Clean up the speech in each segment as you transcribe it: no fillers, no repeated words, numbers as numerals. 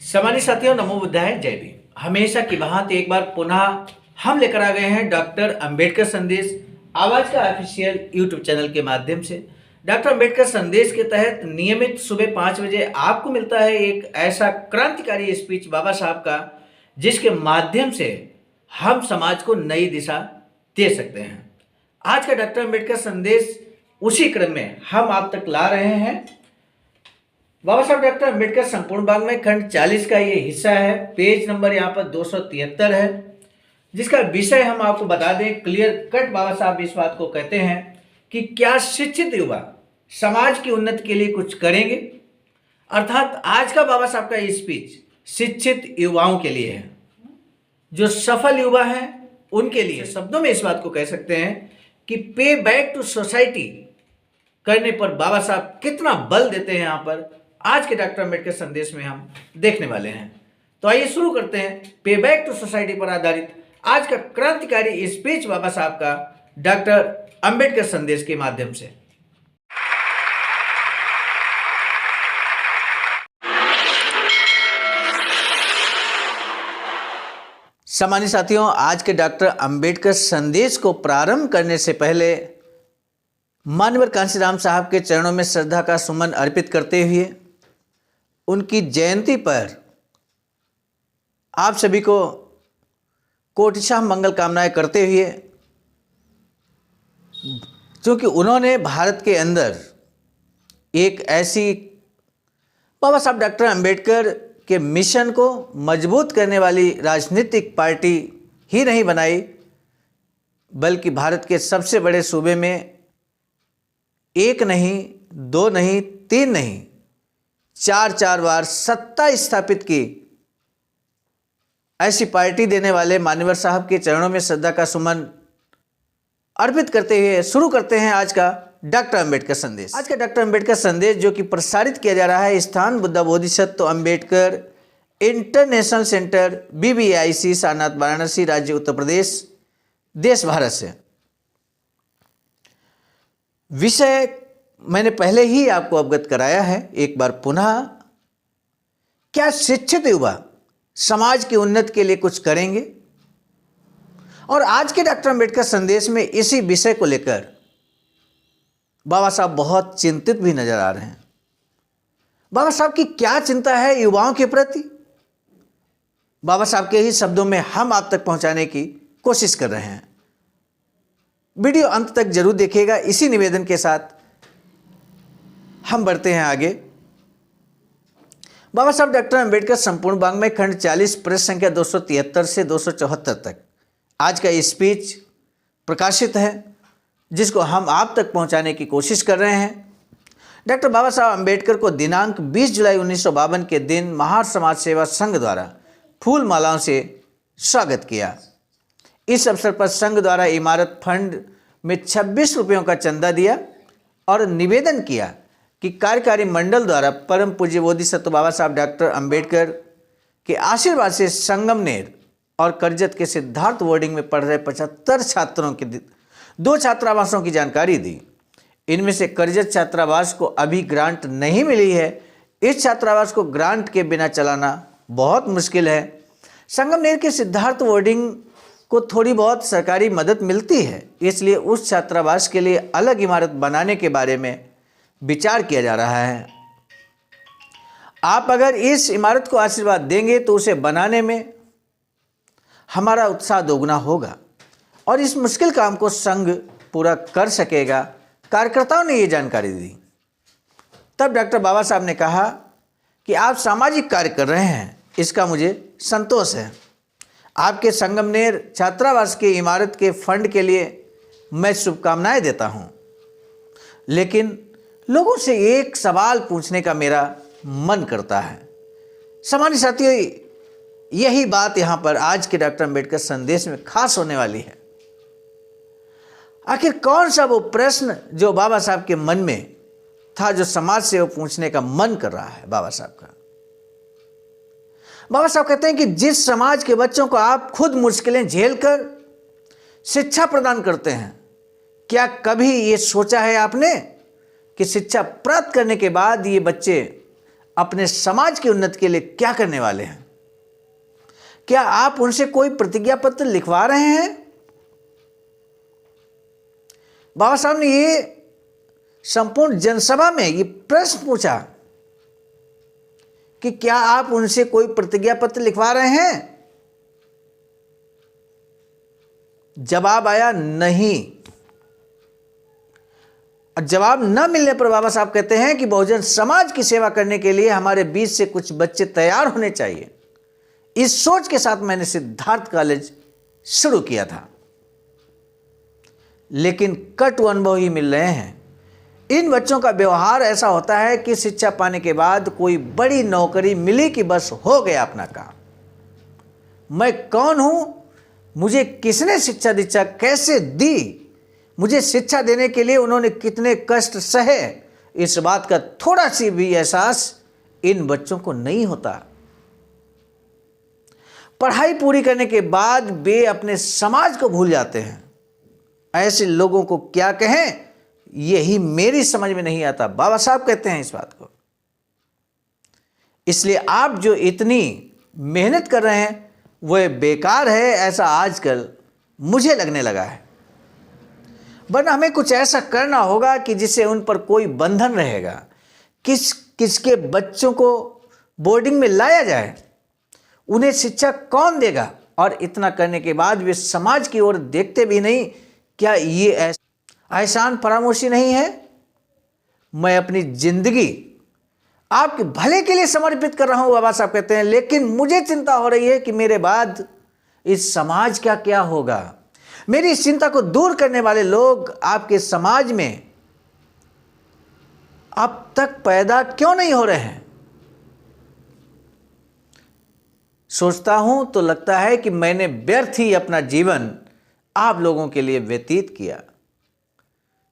सामान्य साथियों, नमो बुद्धाय, जय भीम। हमेशा की भांति एक बार पुनः हम लेकर आ गए हैं डॉक्टर अंबेडकर संदेश, आवाज का ऑफिशियल यूट्यूब चैनल के माध्यम से। डॉक्टर अंबेडकर संदेश के तहत नियमित सुबह 5 बजे आपको मिलता है एक ऐसा क्रांतिकारी स्पीच बाबा साहब का, जिसके माध्यम से हम समाज को नई दिशा दे सकते हैं। आज का डॉक्टर अंबेडकर संदेश उसी क्रम में हम आप तक ला रहे हैं। बाबा साहब डॉक्टर अंबेडकर संपूर्ण वाङ्मय खंड 40 का ये हिस्सा है। पेज नंबर यहाँ पर 273 है, जिसका विषय हम आपको बता दें। क्लियर कट बाबा साहब इस बात को कहते हैं कि क्या शिक्षित युवा समाज की उन्नति के लिए कुछ करेंगे। अर्थात आज का बाबा साहब का ये स्पीच शिक्षित युवाओं के लिए है, जो सफल युवा हैं उनके लिए। शब्दों में इस बात को कह सकते हैं कि पे बैक टू सोसाइटी करने पर बाबा साहब कितना बल देते हैं, यहाँ पर आज के डॉक्टर अंबेडकर संदेश में हम देखने वाले हैं। तो आइए शुरू करते हैं पे बैक टू सोसाइटी पर आधारित आज का क्रांतिकारी स्पीच बाबा साहब का डॉक्टर अंबेडकर संदेश के माध्यम से। सामान्य साथियों, आज के डॉक्टर अंबेडकर संदेश को प्रारंभ करने से पहले माननीय कांशीराम साहब के चरणों में श्रद्धा का सुमन अर्पित करते हुए उनकी जयंती पर आप सभी को कोटिशाह मंगल कामनाएं करते हुए, क्योंकि उन्होंने भारत के अंदर एक ऐसी बाबा साहब डॉक्टर अंबेडकर के मिशन को मजबूत करने वाली राजनीतिक पार्टी ही नहीं बनाई, बल्कि भारत के सबसे बड़े सूबे में एक नहीं, दो नहीं, तीन नहीं, चार बार सत्ता स्थापित की ऐसी पार्टी देने वाले मान्यवर साहब के चरणों में श्रद्धा का सुमन अर्पित करते हुए शुरू करते हैं आज का डॉक्टर अंबेडकर संदेश। आज का डॉक्टर अंबेडकर संदेश जो कि प्रसारित किया जा रहा है स्थान Buddha Bodhisattva Ambedkar international centre BBIC Sarnath Varanasi, राज्य उत्तर प्रदेश, देश भारत से। विषय मैंने पहले ही आपको अवगत कराया है, एक बार पुनः। क्या शिक्षित युवा समाज की उन्नति के लिए कुछ करेंगे? और आज के डॉक्टर अंबेडकर संदेश में इसी विषय को लेकर बाबा साहब बहुत चिंतित भी नजर आ रहे हैं। बाबा साहब की क्या चिंता है युवाओं के प्रति, बाबा साहब के ही शब्दों में हम आप तक पहुंचाने की कोशिश कर रहे हैं। वीडियो अंत तक जरूर देखिएगा। इसी निवेदन के साथ हम बढ़ते हैं आगे। बाबा साहब डॉक्टर अंबेडकर संपूर्ण वाङ्मय खंड 40 पृष्ठ संख्या 273 से 274 तक आज का ये स्पीच प्रकाशित है, जिसको हम आप तक पहुंचाने की कोशिश कर रहे हैं। डॉक्टर बाबा साहब अंबेडकर को दिनांक 20 जुलाई 1952 के दिन महार समाज सेवा संघ द्वारा फूल मालाओं से स्वागत किया। इस अवसर पर संघ द्वारा इमारत फंड में 26 रुपयों का चंदा दिया और निवेदन किया कि कार्यकारी मंडल द्वारा परम पूज्य बोधिसत्व बाबा साहब डॉक्टर अंबेडकर के आशीर्वाद से संगमनेर और करजत के सिद्धार्थ बोर्डिंग में पढ़ रहे 75 छात्रों के 2 छात्रावासों की जानकारी दी। इनमें से करजत छात्रावास को अभी ग्रांट नहीं मिली है। इस छात्रावास को ग्रांट के बिना चलाना बहुत मुश्किल है। संगमनेर के सिद्धार्थ बोर्डिंग को थोड़ी बहुत सरकारी मदद मिलती है, इसलिए उस छात्रावास के लिए अलग इमारत बनाने के बारे में विचार किया जा रहा है। आप अगर इस इमारत को आशीर्वाद देंगे तो उसे बनाने में हमारा उत्साह दोगुना होगा और इस मुश्किल काम को संघ पूरा कर सकेगा। कार्यकर्ताओं ने ये जानकारी दी। तब डॉक्टर बाबा साहब ने कहा कि आप सामाजिक कार्य कर रहे हैं, इसका मुझे संतोष है। आपके संगमनेर छात्रावास की इमारत के फंड के लिए मैं शुभकामनाएं देता हूं, लेकिन लोगों से एक सवाल पूछने का मेरा मन करता है। सामान्य साथियों, यही बात यहां पर आज के डॉक्टर अंबेडकर संदेश में खास होने वाली है। आखिर कौन सा वो प्रश्न जो बाबा साहब के मन में था, जो समाज से वो पूछने का मन कर रहा है बाबा साहब का। बाबा साहब कहते हैं कि जिस समाज के बच्चों को आप खुद मुश्किलें झेलकर शिक्षा प्रदान करते हैं, क्या कभी ये सोचा है आपने कि शिक्षा प्राप्त करने के बाद ये बच्चे अपने समाज की उन्नति के लिए क्या करने वाले हैं? क्या आप उनसे कोई प्रतिज्ञा पत्र लिखवा रहे हैं? बाबा साहब ने ये संपूर्ण जनसभा में ये प्रश्न पूछा कि क्या आप उनसे कोई प्रतिज्ञा पत्र लिखवा रहे हैं? जवाब आया नहीं। और जवाब न मिलने पर बाबा साहब कहते हैं कि बहुजन समाज की सेवा करने के लिए हमारे बीच से कुछ बच्चे तैयार होने चाहिए। इस सोच के साथ मैंने सिद्धार्थ कॉलेज शुरू किया था, लेकिन कटु अनुभव ही मिल रहे हैं। इन बच्चों का व्यवहार ऐसा होता है कि शिक्षा पाने के बाद कोई बड़ी नौकरी मिली कि बस हो गया अपना काम। मैं कौन हूं, मुझे किसने शिक्षा दीक्षा कैसे दी, मुझे शिक्षा देने के लिए उन्होंने कितने कष्ट सहे, इस बात का थोड़ा सी भी एहसास इन बच्चों को नहीं होता। पढ़ाई पूरी करने के बाद वे अपने समाज को भूल जाते हैं। ऐसे लोगों को क्या कहें, यही मेरी समझ में नहीं आता। बाबा साहब कहते हैं इस बात को। इसलिए आप जो इतनी मेहनत कर रहे हैं वह बेकार है, ऐसा आजकल मुझे लगने लगा है। वरना हमें कुछ ऐसा करना होगा कि जिससे उन पर कोई बंधन रहेगा। किसके बच्चों को बोर्डिंग में लाया जाए, उन्हें शिक्षा कौन देगा, और इतना करने के बाद वे समाज की ओर देखते भी नहीं। क्या ये एहसान फरामोशी नहीं है? मैं अपनी जिंदगी आपके भले के लिए समर्पित कर रहा हूं, बाबा साहब कहते हैं, लेकिन मुझे चिंता हो रही है कि मेरे बाद इस समाज का क्या होगा। मेरी इस चिंता को दूर करने वाले लोग आपके समाज में अब तक पैदा क्यों नहीं हो रहे हैं? सोचता हूं तो लगता है कि मैंने व्यर्थ ही अपना जीवन आप लोगों के लिए व्यतीत किया।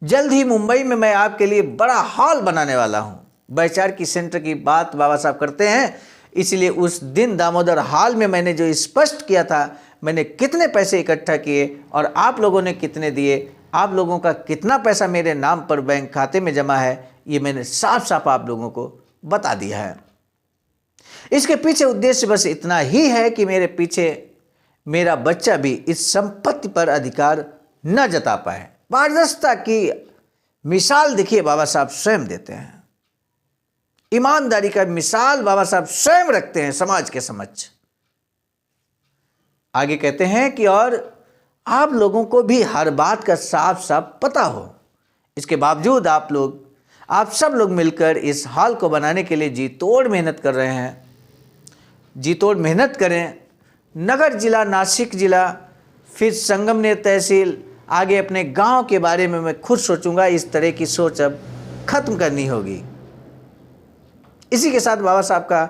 जल्द ही मुंबई में मैं आपके लिए बड़ा हॉल बनाने वाला हूं। वैचारिकी सेंटर की बात बाबा साहब करते हैं, इसलिए उस दिन दामोदर हॉल में मैंने जो स्पष्ट किया था, मैंने कितने पैसे इकट्ठा किए और आप लोगों ने कितने दिए, आप लोगों का कितना पैसा मेरे नाम पर बैंक खाते में जमा है, ये मैंने साफ साफ आप लोगों को बता दिया है। इसके पीछे उद्देश्य बस इतना ही है कि मेरे पीछे मेरा बच्चा भी इस संपत्ति पर अधिकार न जता पाए। पारदर्शिता की मिसाल देखिए बाबा साहब स्वयं देते हैं। ईमानदारी का मिसाल बाबा साहब स्वयं रखते हैं समाज के समक्ष। आगे कहते हैं कि और आप लोगों को भी हर बात का साफ साफ पता हो, इसके बावजूद आप सब लोग मिलकर इस हॉल को बनाने के लिए जी तोड़ मेहनत कर रहे हैं। जी तोड़ मेहनत करें। नगर जिला, नासिक जिला, फिर संगमनेर तहसील, आगे अपने गांव के बारे में मैं खुद सोचूंगा। इस तरह की सोच अब खत्म करनी होगी। इसी के साथ बाबा साहब का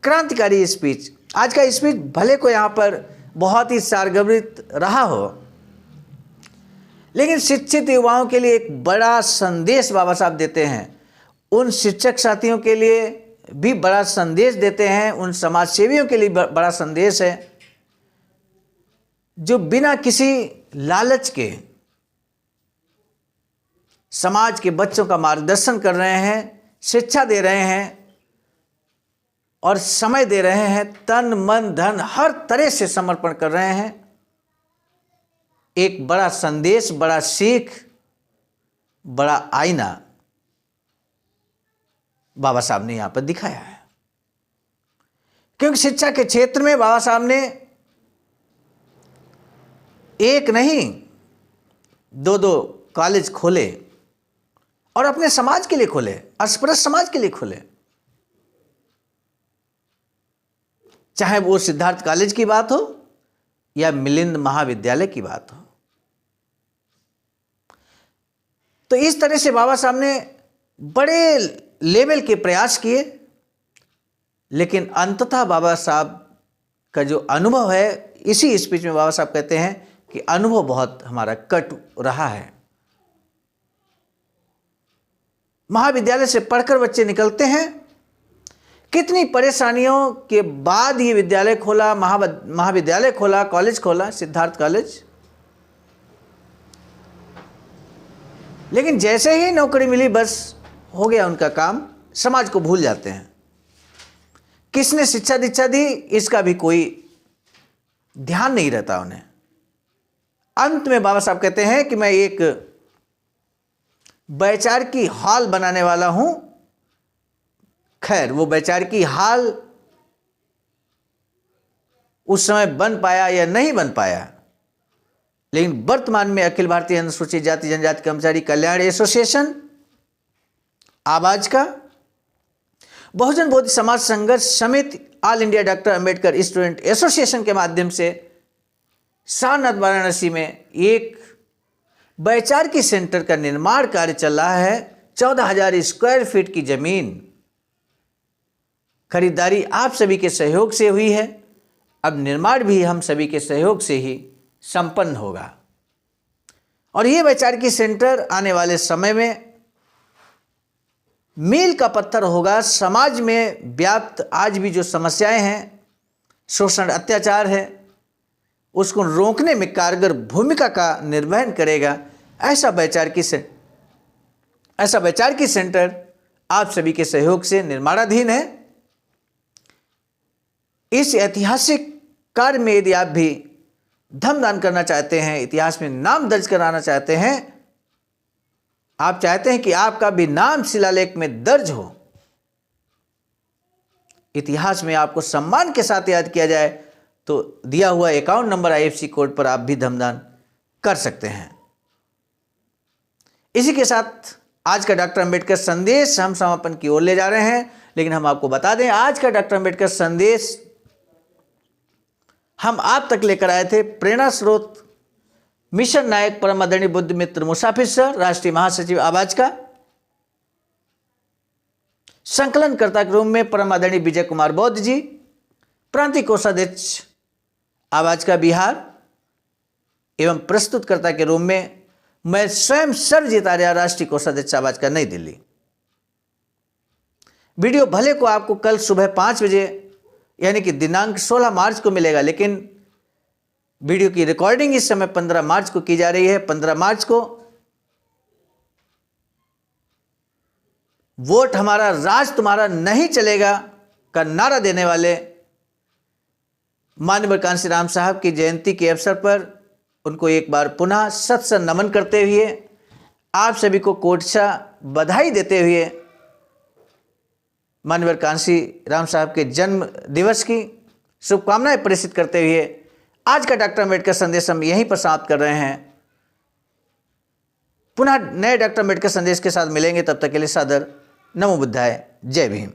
क्रांतिकारी स्पीच, आज का स्पीच भले को यहाँ पर बहुत ही सारगर्भित रहा हो, लेकिन शिक्षित युवाओं के लिए एक बड़ा संदेश बाबा साहब देते हैं। उन शिक्षक साथियों के लिए भी बड़ा संदेश देते हैं, उन समाज सेवियों के लिए बड़ा संदेश है जो बिना किसी लालच के समाज के बच्चों का मार्गदर्शन कर रहे हैं, शिक्षा दे रहे हैं और समय दे रहे हैं, तन मन धन हर तरह से समर्पण कर रहे हैं। एक बड़ा संदेश, बड़ा सीख, बड़ा आईना बाबा साहब ने यहां पर दिखाया है। क्योंकि शिक्षा के क्षेत्र में बाबा साहब ने एक नहीं 2-2 कॉलेज खोले और अपने समाज के लिए खोले, अस्पृश्य समाज के लिए खोले। चाहे वो सिद्धार्थ कॉलेज की बात हो या मिलिंद महाविद्यालय की बात हो। तो इस तरह से बाबा साहब ने बड़े लेवल के प्रयास किए, लेकिन अंततः बाबा साहब का जो अनुभव है, इसी स्पीच में बाबा साहब कहते हैं कि अनुभव बहुत हमारा कटु रहा है। महाविद्यालय से पढ़कर बच्चे निकलते हैं, कितनी परेशानियों के बाद ये विद्यालय खोला, महाविद्यालय खोला, कॉलेज खोला, सिद्धार्थ कॉलेज। लेकिन जैसे ही नौकरी मिली बस हो गया उनका काम, समाज को भूल जाते हैं। किसने शिक्षा दीक्षा दी, इसका भी कोई ध्यान नहीं रहता उन्हें। अंत में बाबा साहब कहते हैं कि मैं एक वैचारिकी हॉल बनाने वाला हूं। खैर, वो वैचारिकी हॉल उस समय बन पाया या नहीं बन पाया, लेकिन वर्तमान में अखिल भारतीय अनुसूचित जाति जनजाति कर्मचारी कल्याण एसोसिएशन आवाज का, बहुजन बौद्ध समाज संघर्ष समिति, all India doctor Ambedkar student association के माध्यम से सारनाथ वाराणसी में एक वैचारिकी सेंटर का निर्माण कार्य चल रहा है। 14,000 स्क्वायर फीट की जमीन खरीदारी आप सभी के सहयोग से हुई है। अब निर्माण भी हम सभी के सहयोग से ही संपन्न होगा और ये वैचारिकी सेंटर आने वाले समय में मील का पत्थर होगा। समाज में व्याप्त आज भी जो समस्याएं हैं, शोषण अत्याचार है, उसको रोकने में कारगर भूमिका का निर्वहन करेगा। ऐसा वैचारिकी सेंटर आप सभी के सहयोग से निर्माणाधीन है। इस ऐतिहासिक कार्य में यदि आप भी धमदान करना चाहते हैं, इतिहास में नाम दर्ज कराना चाहते हैं, आप चाहते हैं कि आपका भी नाम शिलालेख में दर्ज हो, इतिहास में आपको सम्मान के साथ याद किया जाए, तो दिया हुआ अकाउंट नंबर IFSC कोड पर आप भी धमदान कर सकते हैं। इसी के साथ आज का डॉक्टर अंबेडकर संदेश हम समापन की ओर ले जा रहे हैं, लेकिन हम आपको बता दें आज का डॉक्टर अंबेडकर संदेश हम आप तक लेकर आए थे प्रेरणा स्रोत मिशन नायक परम आदरणीय बुद्ध मित्र मुसाफिर सर, राष्ट्रीय महासचिव आवाज का। संकलनकर्ता के रूप में परम आदरणीय विजय कुमार बौद्ध जी, प्रांतीय कोषाध्यक्ष आवाज का बिहार, एवं प्रस्तुतकर्ता के रूप में मैं स्वयं सरजीत आर्या, राष्ट्रीय कोषाध्यक्ष आवाज का नई दिल्ली। वीडियो भले को आपको कल सुबह 5 बजे यानी कि दिनांक 16 मार्च को मिलेगा, लेकिन वीडियो की रिकॉर्डिंग इस समय 15 मार्च को की जा रही है। 15 मार्च को वोट हमारा, राज तुम्हारा नहीं चलेगा का नारा देने वाले माननीय कांसी राम साहब की जयंती के अवसर पर उनको एक बार पुनः सत नमन करते हुए आप सभी को कोटसा बधाई देते हुए माननीय कांसी राम साहब के जन्म दिवस की शुभकामनाएं प्रेषित करते हुए आज का डॉक्टर अंबेडकर संदेश हम यहीं पर समाप्त कर रहे हैं। पुनः नए डॉक्टर अंबेडकर संदेश के साथ मिलेंगे, तब तक के लिए सादर नमो बुद्धाय, जय भीम।